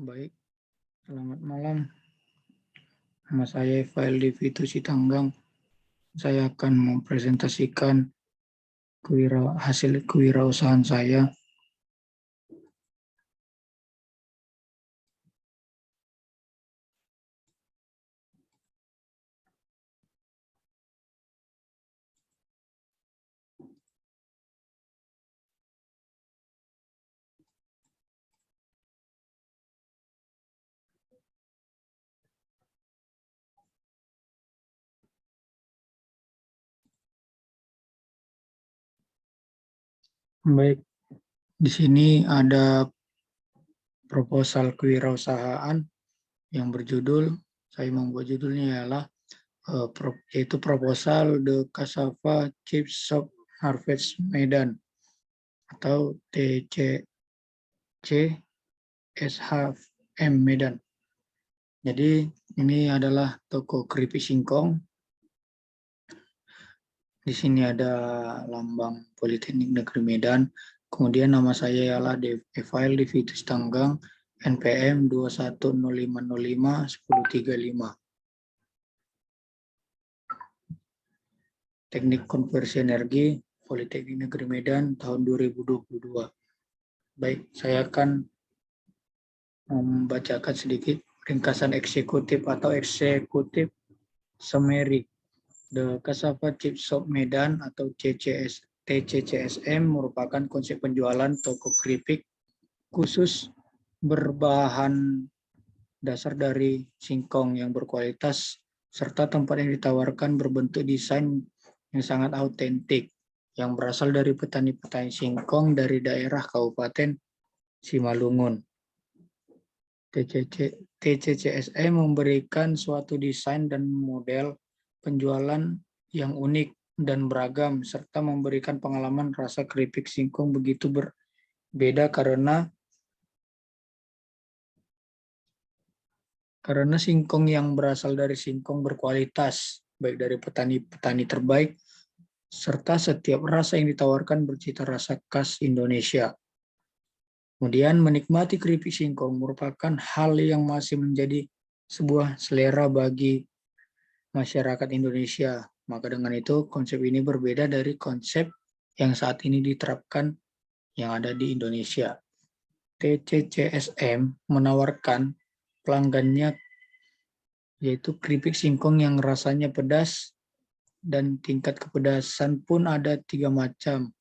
Baik, selamat malam. Nama saya Evael Devito Sitanggang. Saya akan mempresentasikan hasil kewirausahaan saya. Baik, di sini ada proposal kewirausahaan yang berjudul, saya membuat judulnya ialah yaitu proposal The Cassava Chips Shop Harvest Medan atau TCCSHM Medan. Jadi ini adalah toko keripik singkong. Di sini ada lambang Politeknik Negeri Medan. Kemudian nama saya ialah Evael Devito Sitanggang, NPM 2105051035. Teknik Konversi Energi Politeknik Negeri Medan tahun 2022. Baik, saya akan membacakan sedikit ringkasan eksekutif atau eksekutif summary. The Cassava Chips Shop Medan atau TCCSM merupakan konsep penjualan toko keripik khusus berbahan dasar dari singkong yang berkualitas serta tempat yang ditawarkan berbentuk desain yang sangat autentik yang berasal dari petani-petani singkong dari daerah Kabupaten Simalungun. TCCSM memberikan suatu desain dan model penjualan yang unik dan beragam, serta memberikan pengalaman rasa keripik singkong begitu berbeda karena singkong yang berasal dari singkong berkualitas, baik dari petani-petani terbaik, serta setiap rasa yang ditawarkan bercita rasa khas Indonesia. Kemudian menikmati keripik singkong merupakan hal yang masih menjadi sebuah selera bagi masyarakat Indonesia. Maka dengan itu konsep ini berbeda dari konsep yang saat ini diterapkan yang ada di Indonesia. TCCSM menawarkan pelanggannya yaitu keripik singkong yang rasanya pedas dan tingkat kepedasan pun ada 3 macam.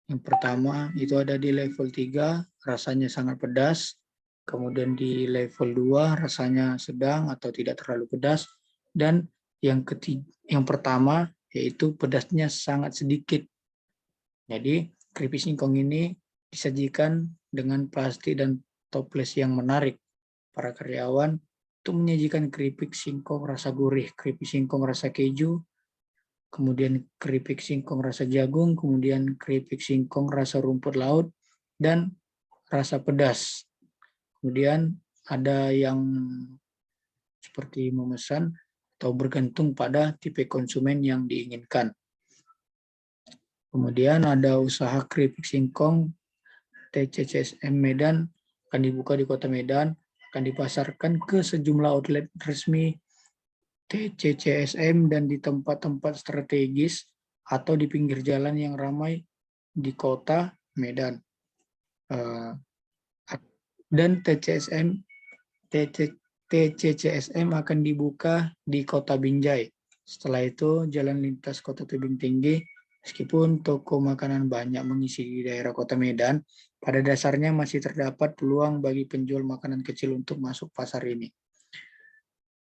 Yang pertama itu ada di level 3, rasanya sangat pedas. Kemudian di level 2 rasanya sedang atau tidak terlalu pedas. Dan yang pertama yaitu pedasnya sangat sedikit. Jadi keripik singkong ini disajikan dengan plastik dan toples yang menarik. Para karyawan itu menyajikan keripik singkong rasa gurih, keripik singkong rasa keju, kemudian keripik singkong rasa jagung, kemudian keripik singkong rasa rumput laut, dan rasa pedas. Kemudian ada yang seperti memesan atau bergantung pada tipe konsumen yang diinginkan. Kemudian ada usaha keripik singkong TCCSM Medan akan dibuka di Kota Medan, akan dipasarkan ke sejumlah outlet resmi TCCSM dan di tempat-tempat strategis atau di pinggir jalan yang ramai di Kota Medan. Dan TCCSM akan dibuka di Kota Binjai. Setelah itu jalan lintas Kota Tebing Tinggi. Meskipun toko makanan banyak mengisi di daerah Kota Medan, pada dasarnya masih terdapat peluang bagi penjual makanan kecil untuk masuk pasar ini.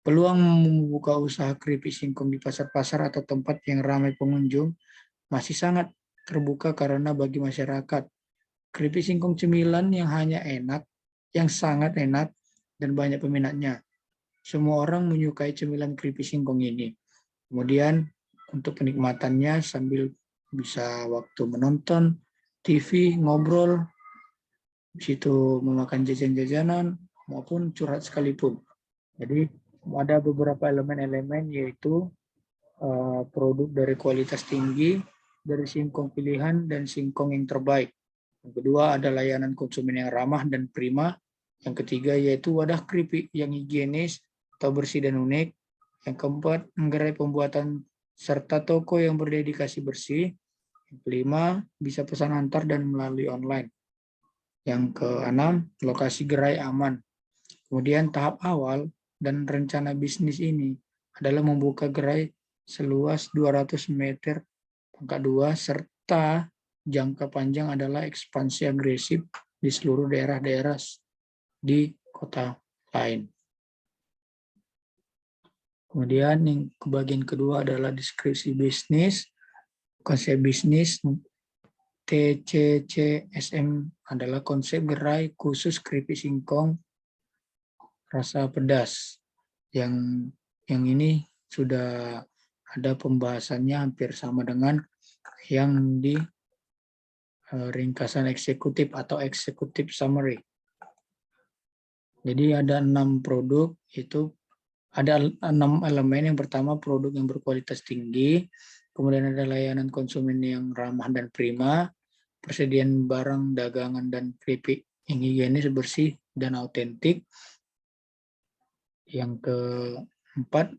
Peluang membuka usaha keripik singkong di pasar-pasar atau tempat yang ramai pengunjung masih sangat terbuka karena bagi masyarakat, keripik singkong cemilan yang hanya enak, yang sangat enak, dan banyak peminatnya. Semua orang menyukai cemilan keripik singkong ini. Kemudian untuk penikmatannya sambil bisa waktu menonton TV, ngobrol, di situ memakan jajan-jajanan maupun curhat sekalipun. Jadi ada beberapa elemen-elemen yaitu produk dari kualitas tinggi, dari singkong pilihan dan singkong yang terbaik. Yang kedua ada layanan konsumen yang ramah dan prima. Yang ketiga yaitu wadah keripik yang higienis atau bersih dan unik. Yang keempat, gerai pembuatan serta toko yang berdedikasi bersih. Yang kelima, bisa pesan antar dan melalui online. Yang keenam, lokasi gerai aman. Kemudian tahap awal dan rencana bisnis ini adalah membuka gerai seluas 200 meter pangkat 2 serta jangka panjang adalah ekspansi agresif di seluruh daerah-daerah di kota lain. Kemudian yang bagian kedua adalah deskripsi bisnis. Konsep bisnis TCCSM adalah konsep gerai khusus keripik singkong rasa pedas. Yang ini sudah ada pembahasannya hampir sama dengan yang di ringkasan eksekutif atau executive summary. Jadi ada 6 produk, itu ada 6 elemen. Yang pertama produk yang berkualitas tinggi, kemudian ada layanan konsumen yang ramah dan prima, persediaan barang dagangan dan keripik yang higienis, bersih dan autentik. Yang keempat,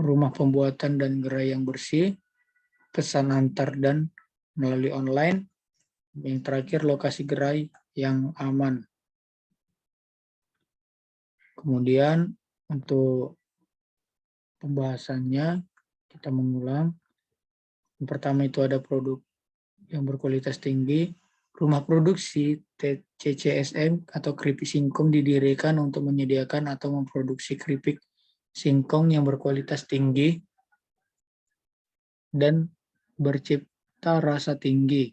rumah pembuatan dan gerai yang bersih, pesan antar dan melalui online. Yang terakhir, lokasi gerai yang aman. Kemudian untuk pembahasannya kita mengulang. Yang pertama itu ada produk yang berkualitas tinggi. Rumah produksi TCCSM atau keripik singkong didirikan untuk menyediakan atau memproduksi keripik singkong yang berkualitas tinggi dan bercipta rasa tinggi.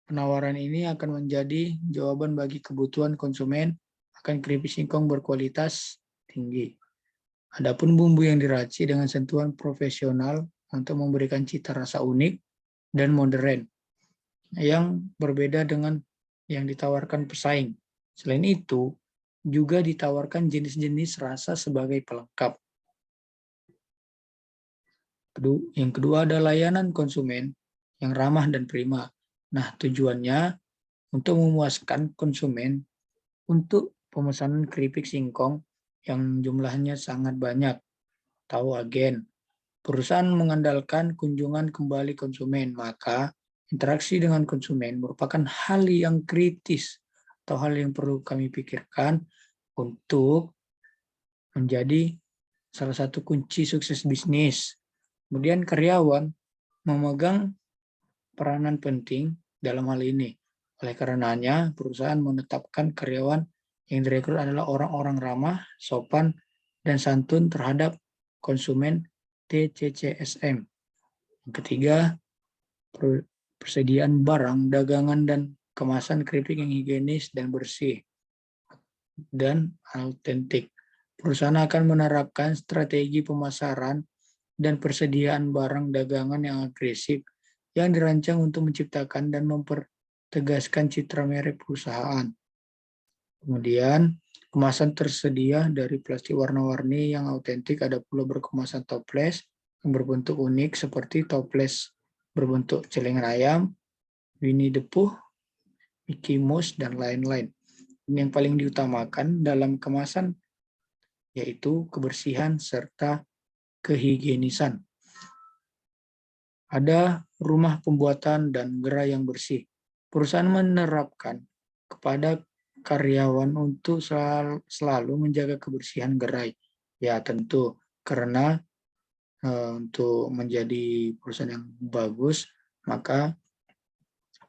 Penawaran ini akan menjadi jawaban bagi kebutuhan konsumen akan keripik singkong berkualitas tinggi. Adapun bumbu yang diracik dengan sentuhan profesional untuk memberikan cita rasa unik dan modern yang berbeda dengan yang ditawarkan pesaing. Selain itu, juga ditawarkan jenis-jenis rasa sebagai pelengkap. Yang kedua ada layanan konsumen yang ramah dan prima. Nah, tujuannya untuk memuaskan konsumen untuk pemesanan keripik singkong yang jumlahnya sangat banyak. Tahu agen. Perusahaan mengandalkan kunjungan kembali konsumen, maka interaksi dengan konsumen merupakan hal yang kritis atau hal yang perlu kami pikirkan untuk menjadi salah satu kunci sukses bisnis. Kemudian karyawan memegang peranan penting dalam hal ini. Oleh karenanya, perusahaan menetapkan karyawan yang direkrut adalah orang-orang ramah, sopan, dan santun terhadap konsumen TCCSM. Yang ketiga, persediaan barang, dagangan, dan kemasan keripik yang higienis dan bersih dan autentik. Perusahaan akan menerapkan strategi pemasaran dan persediaan barang dagangan yang agresif yang dirancang untuk menciptakan dan mempertegaskan citra merek perusahaan. Kemudian, kemasan tersedia dari plastik warna-warni yang autentik, ada pula berkemasan toples yang berbentuk unik seperti toples berbentuk celengan ayam, Winnie the Pooh, Mickey Mouse, dan lain-lain. Yang paling diutamakan dalam kemasan yaitu kebersihan serta kehigienisan. Ada rumah pembuatan dan gerai yang bersih. Perusahaan menerapkan kepada karyawan untuk selalu menjaga kebersihan gerai. Ya tentu, karena untuk menjadi perusahaan yang bagus, maka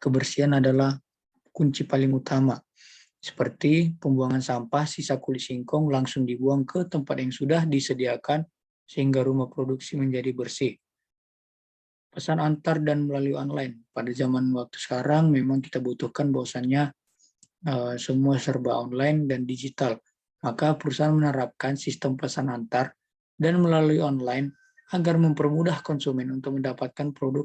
kebersihan adalah kunci paling utama. Seperti pembuangan sampah, sisa kulit singkong langsung dibuang ke tempat yang sudah disediakan sehingga rumah produksi menjadi bersih. Pesan antar dan melalui online. Pada zaman waktu sekarang memang kita butuhkan bahwasannya semua serba online dan digital. Maka perusahaan menerapkan sistem pesan antar dan melalui online agar mempermudah konsumen untuk mendapatkan produk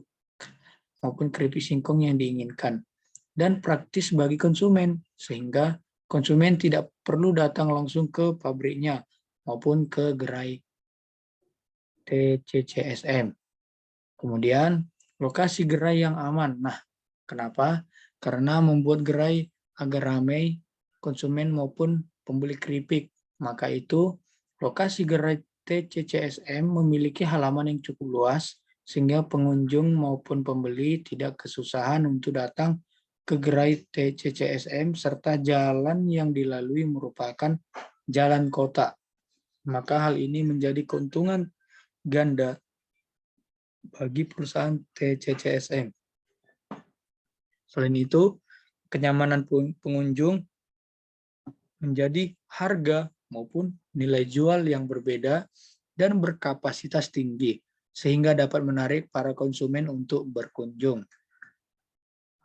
maupun keripik singkong yang diinginkan. Dan praktis bagi konsumen, sehingga konsumen tidak perlu datang langsung ke pabriknya maupun ke gerai TCCSM. Kemudian, lokasi gerai yang aman. Nah, kenapa? Karena membuat gerai agar ramai konsumen maupun pembeli keripik. Maka itu, lokasi gerai TCCSM memiliki halaman yang cukup luas, sehingga pengunjung maupun pembeli tidak kesusahan untuk datang ke gerai TCCSM, serta jalan yang dilalui merupakan jalan kota. Maka hal ini menjadi keuntungan ganda bagi perusahaan TCCSM. Selain itu, kenyamanan pengunjung menjadi harga maupun nilai jual yang berbeda dan berkapasitas tinggi, sehingga dapat menarik para konsumen untuk berkunjung.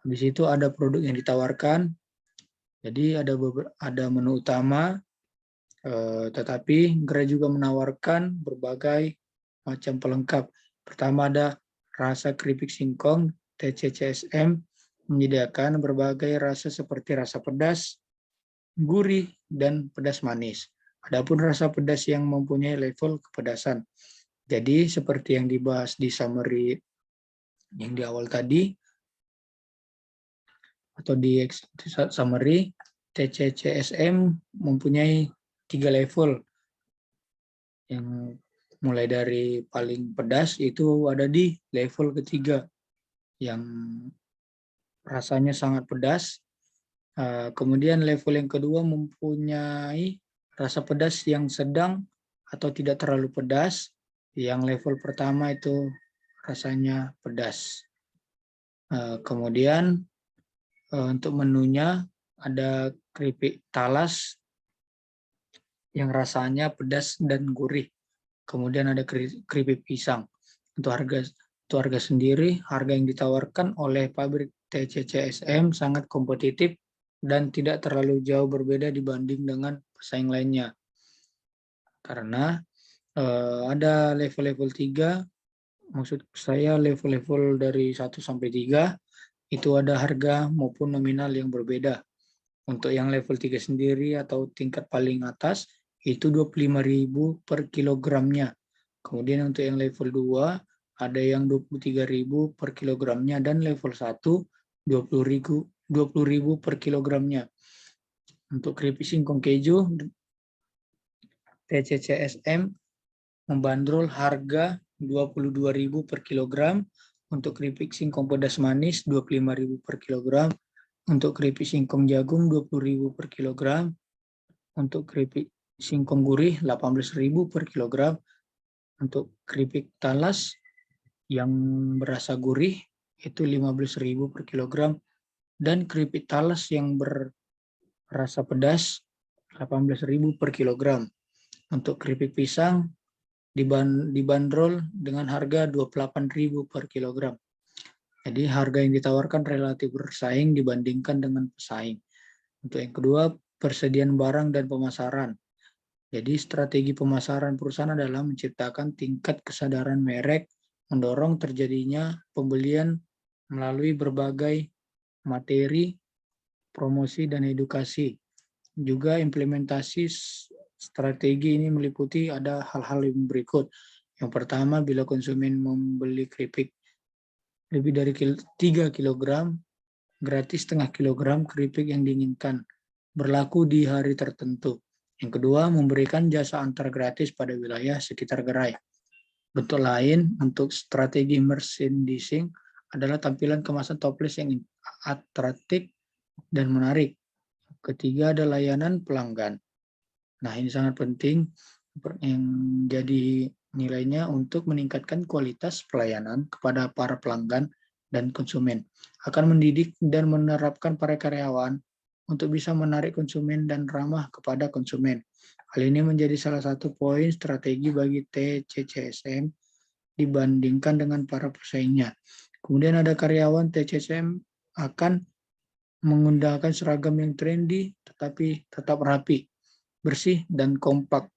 Di situ ada produk yang ditawarkan, jadi ada menu utama, tetapi gerai juga menawarkan berbagai macam pelengkap. Pertama ada rasa keripik singkong. TCCSM menyediakan berbagai rasa seperti rasa pedas, gurih, dan pedas manis. Adapun rasa pedas yang mempunyai level kepedasan. Jadi seperti yang dibahas di summary yang di awal tadi, atau di summary, TCCSM mempunyai 3 level. Yang mulai dari paling pedas itu ada di level ketiga, yang rasanya sangat pedas. Kemudian level yang kedua mempunyai rasa pedas yang sedang atau tidak terlalu pedas. Yang level pertama itu rasanya pedas. Kemudian untuk menunya ada keripik talas yang rasanya pedas dan gurih. Kemudian ada keripik pisang. Untuk harga sendiri, harga yang ditawarkan oleh pabrik TCCSM sangat kompetitif dan tidak terlalu jauh berbeda dibanding dengan pesaing lainnya. Karena ada level-level 3, maksud saya level-level dari 1 sampai 3, itu ada harga maupun nominal yang berbeda. Untuk yang level 3 sendiri atau tingkat paling atas, itu 25.000 per kilogramnya. Kemudian untuk yang level 2, ada yang 23.000 per kilogramnya, dan level 1, 20.000 per kilogramnya. Untuk keripik singkong keju, TCCSM membandrol harga 22.000 per kilogram, untuk keripik singkong pedas manis 25.000 per kilogram, untuk keripik singkong jagung 20.000 per kilogram, untuk keripik singkong gurih 18.000 per kilogram, untuk keripik talas yang berasa gurih itu 15.000 per kilogram, dan keripik talas yang berasa pedas 18.000 per kilogram. Untuk keripik pisang dibanderol dengan harga 28.000 per kilogram. Jadi harga yang ditawarkan relatif bersaing dibandingkan dengan pesaing. Untuk yang kedua, persediaan barang dan pemasaran. Jadi strategi pemasaran perusahaan adalah menciptakan tingkat kesadaran merek, mendorong terjadinya pembelian melalui berbagai materi, promosi, dan edukasi. Juga implementasi strategi ini meliputi ada hal-hal yang berikut. Yang pertama, bila konsumen membeli keripik lebih dari 3 kg, gratis setengah kilogram keripik yang diinginkan, berlaku di hari tertentu. Yang kedua, memberikan jasa antar gratis pada wilayah sekitar gerai. Bentuk lain untuk strategi merchandising adalah tampilan kemasan toples yang atraktif dan menarik. Ketiga ada layanan pelanggan. Nah, ini sangat penting yang jadi nilainya untuk meningkatkan kualitas pelayanan kepada para pelanggan dan konsumen. Akan mendidik dan menerapkan para karyawan untuk bisa menarik konsumen dan ramah kepada konsumen. Hal ini menjadi salah satu poin strategi bagi TCCSM dibandingkan dengan para pesaingnya. Kemudian ada karyawan TCCSM akan menggunakan seragam yang trendy tetapi tetap rapi, bersih, dan kompak.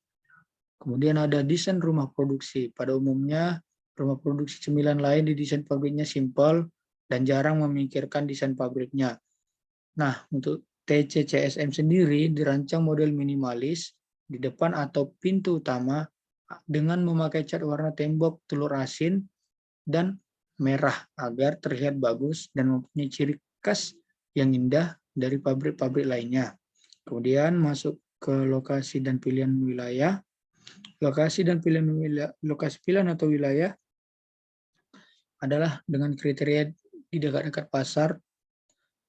Kemudian ada desain rumah produksi. Pada umumnya, rumah produksi cemilan lain didesain pabriknya simpel dan jarang memikirkan desain pabriknya. Nah, untuk TCCSM sendiri dirancang model minimalis di depan atau pintu utama dengan memakai cat warna tembok telur asin dan merah agar terlihat bagus dan mempunyai ciri khas yang indah dari pabrik-pabrik lainnya. Kemudian masuk ke lokasi dan pilihan wilayah. Lokasi pilihan atau wilayah adalah dengan kriteria di dekat-dekat pasar,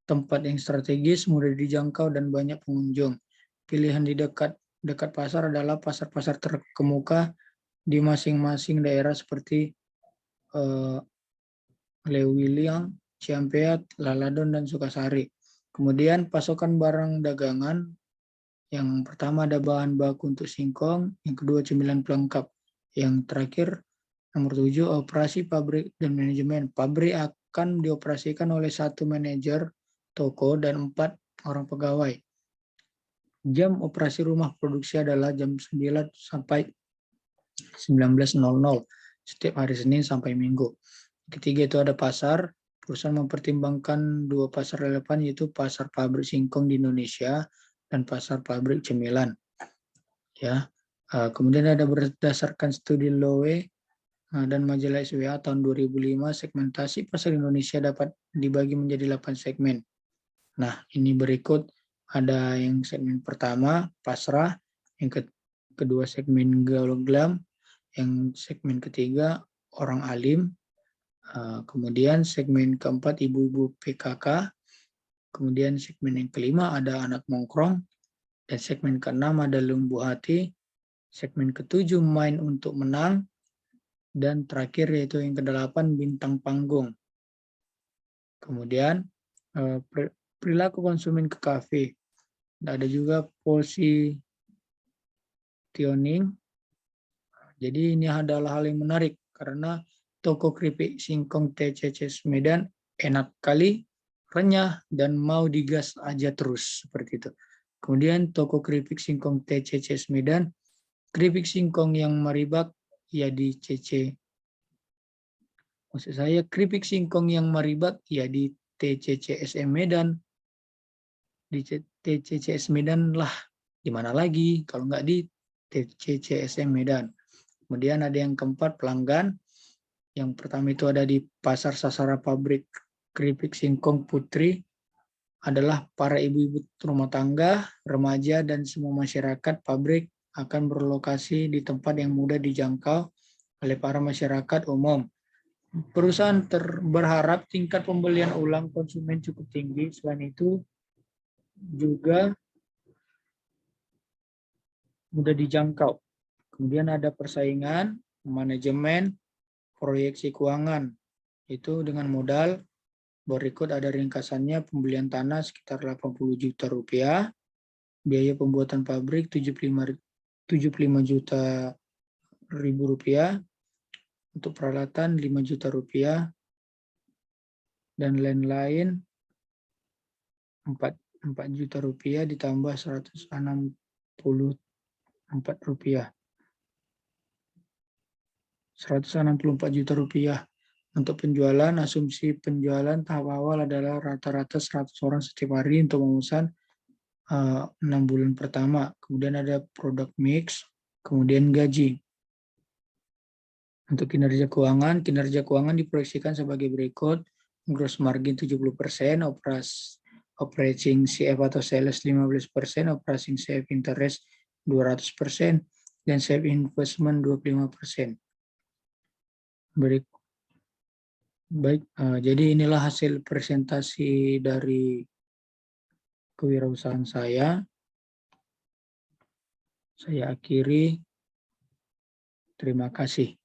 tempat yang strategis, mudah dijangkau, dan banyak pengunjung. Pilihan di dekat pasar adalah pasar-pasar terkemuka di masing-masing daerah seperti Lewiliang, Ciampea, Laladon, dan Sukasari. Kemudian pasokan barang dagangan, yang pertama ada bahan baku untuk singkong, yang kedua cemilan pelengkap, yang terakhir nomor 7 operasi pabrik dan manajemen. Pabrik akan dioperasikan oleh 1 manajer toko dan 4 orang pegawai. Jam operasi rumah produksi adalah jam 9 sampai 19.00 setiap hari Senin sampai Minggu. Ketiga itu ada pasar. Perusahaan mempertimbangkan 2 pasar relevan, yaitu pasar pabrik singkong di Indonesia dan pasar pabrik cemilan. Ya. Kemudian ada berdasarkan studi Lowe dan majalah SWA tahun 2005, segmentasi pasar Indonesia dapat dibagi menjadi 8 segmen. Nah, ini berikut ada yang segmen pertama, pasrah, yang kedua segmen gaul glam, yang segmen ketiga orang alim, kemudian segmen keempat ibu-ibu PKK, kemudian segmen yang kelima ada anak nongkrong, dan segmen keenam ada lembu hati, segmen ketujuh main untuk menang, dan terakhir yaitu yang kedelapan bintang panggung. Kemudian perilaku konsumen ke kafe. Ada juga positioning. Jadi ini adalah hal yang menarik karena toko keripik singkong TCC Medan enak kali, renyah, dan mau digas aja terus seperti itu. Kemudian toko keripik singkong TCC Medan, keripik singkong yang maribak ya di CC. Maksud saya keripik singkong yang maribak ya di TCCSM Medan. Di TCCS Medan lah, di mana lagi kalau nggak di TCCSM Medan. Kemudian ada yang keempat pelanggan. Yang pertama itu ada di pasar sasaran pabrik keripik singkong Putri, adalah para ibu-ibu rumah tangga, remaja, dan semua masyarakat. Pabrik akan berlokasi di tempat yang mudah dijangkau oleh para masyarakat umum. Perusahaan berharap tingkat pembelian ulang konsumen cukup tinggi. Selain itu juga mudah dijangkau. Kemudian ada persaingan, manajemen, proyeksi keuangan. Itu dengan modal. Berikut ada ringkasannya: pembelian tanah sekitar 80 juta rupiah, biaya pembuatan pabrik 75 juta rupiah, untuk peralatan 5 juta rupiah, dan lain-lain 4 juta rupiah ditambah 164 rupiah. 164 juta rupiah. Untuk penjualan, asumsi penjualan tahap awal adalah rata-rata 100 orang setiap hari untuk memesan 6 bulan pertama. Kemudian ada produk mix, kemudian gaji. Untuk kinerja keuangan diproyeksikan sebagai berikut: gross margin 70%, operating CF atau sales 15%, operating CF interest 200%, dan CF investment 25%. Baik, jadi inilah hasil presentasi dari kewirausahaan saya. Saya akhiri. Terima kasih.